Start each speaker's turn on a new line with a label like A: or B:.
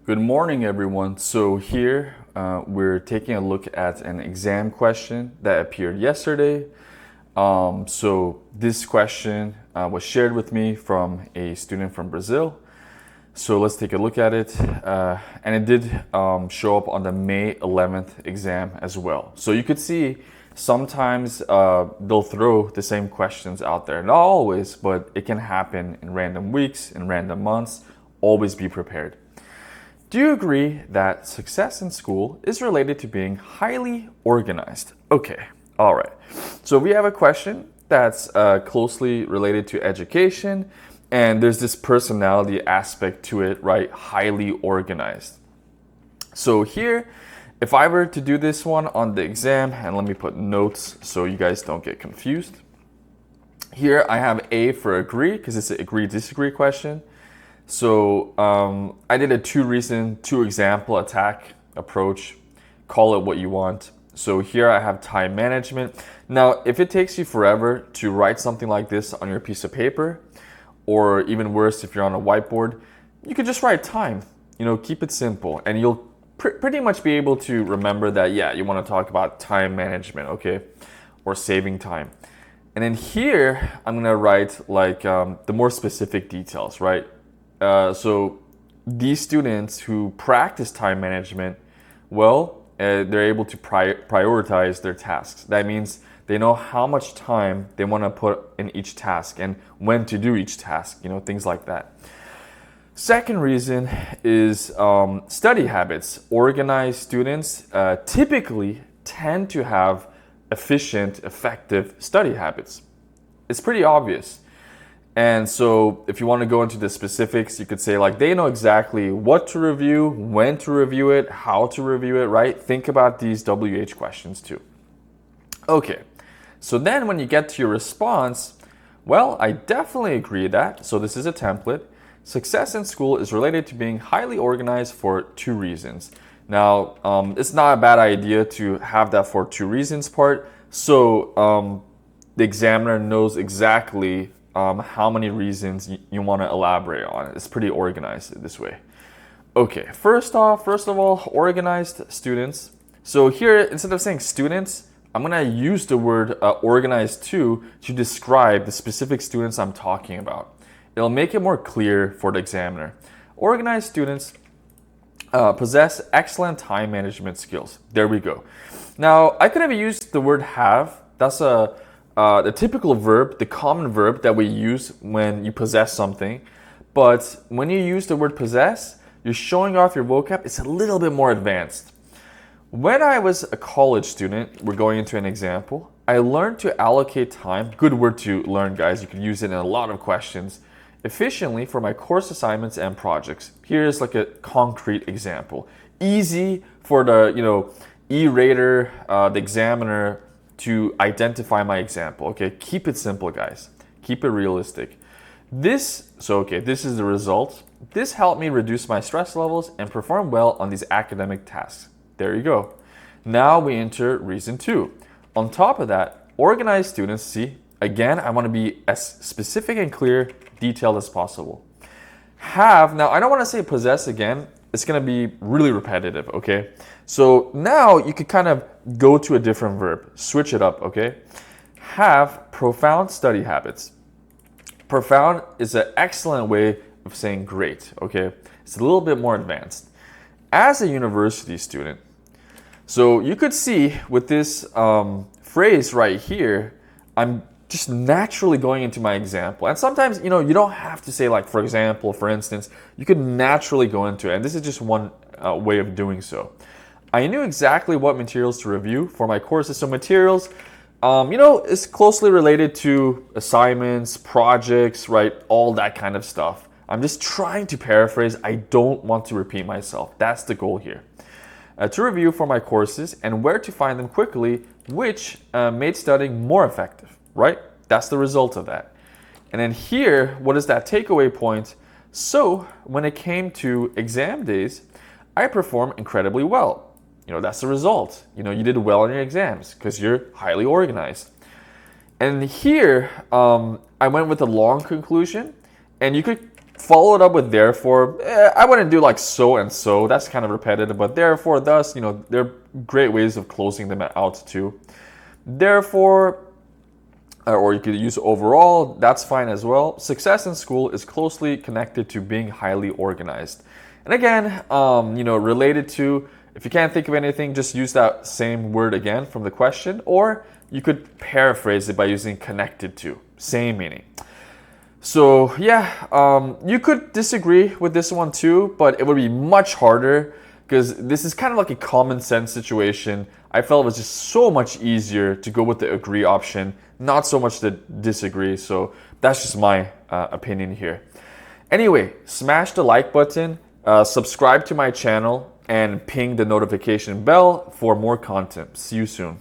A: Good morning, everyone. So here we're taking a look at an exam question that appeared yesterday. So this question was shared with me from a student from Brazil. So let's take a look at it. And it did show up on the May 11th exam as well. So you could see sometimes they'll throw the same questions out there. Not always, but it can happen in random weeks, in random months. Always be prepared. Do you agree that success in school is related to being highly organized? Okay, all right. So we have a question that's closely related to education, and there's this personality aspect to it, right? Highly organized. So here, if I were to do this one on the exam, and let me put notes so you guys don't get confused. Here I have A for agree, because it's an agree-disagree question. So I did a two-reason, two-example attack approach. Call it what you want. So here I have time management. Now, if it takes you forever to write something like this on your piece of paper, or even worse, if you're on a whiteboard, you could just write time. Keep it simple, and you'll pretty much be able to remember that, yeah, you want to talk about time management, okay, or saving time. And then here, I'm going to write like the more specific details, right? So these students who practice time management, well, they're able to prioritize their tasks. That means they know how much time they want to put in each task and when to do each task, things like that. Second reason is study habits. Organized students typically tend to have efficient, effective study habits. It's pretty obvious. And so if you want to go into the specifics, you could say like they know exactly what to review, when to review it, how to review it, right? Think about these WH questions too. Okay, so then when you get to your response, well, I definitely agree that, so this is a template. Success in school is related to being highly organized for two reasons. Now, it's not a bad idea to have that for two reasons part. So the examiner knows exactly how many reasons you want to elaborate on. It's pretty organized this way. Okay, first of all, organized students. So here, instead of saying students, I'm going to use the word organized too to describe the specific students I'm talking about. It'll make it more clear for the examiner. Organized students possess excellent time management skills. There we go. Now, I could have used the word have. That's the typical verb, the common verb that we use when you possess something. But when you use the word possess, you're showing off your vocab. It's a little bit more advanced. When I was a college student, we're going into an example, I learned to allocate time, good word to learn, guys, you could use it in a lot of questions, efficiently for my course assignments and projects. Here's like a concrete example. Easy for the, E-rater, the examiner, to identify my example. Okay, keep it simple, guys. Keep it realistic. This is the result. This helped me reduce my stress levels and perform well on these academic tasks. There you go. Now we enter reason two. On top of that, organized students, see, again, I want to be as specific and clear, detailed as possible. Have, now I don't want to say possess again. It's going to be really repetitive, okay? So now you could kind of go to a different verb, switch it up, okay? Have profound study habits. Profound is an excellent way of saying great, okay? It's a little bit more advanced. As a university student, so you could see with this phrase right here, I'm just naturally going into my example. And sometimes, you don't have to say like, for example, for instance, you could naturally go into it. And this is just one way of doing so. I knew exactly what materials to review for my courses. So materials, is closely related to assignments, projects, right? All that kind of stuff. I'm just trying to paraphrase. I don't want to repeat myself. That's the goal here. To review for my courses and where to find them quickly, which made studying more effective, right? That's the result of that. And then here, what is that takeaway point? So when it came to exam days, I performed incredibly well. That's the result. You did well on your exams because you're highly organized. And here, I went with a long conclusion, and you could Follow it up with therefore. I wouldn't do like so and so. That's kind of repetitive, but therefore, thus, they're great ways of closing them out too. Therefore, or you could use overall, that's fine as well. Success in school is closely connected to being highly organized. And again, related to, if you can't think of anything, just use that same word again from the question, or you could paraphrase it by using connected to, same meaning. So yeah, you could disagree with this one too, but it would be much harder because this is kind of like a common sense situation. I felt it was just so much easier to go with the agree option, not so much to disagree. So that's just my opinion here. Anyway, smash the like button, subscribe to my channel, and ping the notification bell for more content. See you soon.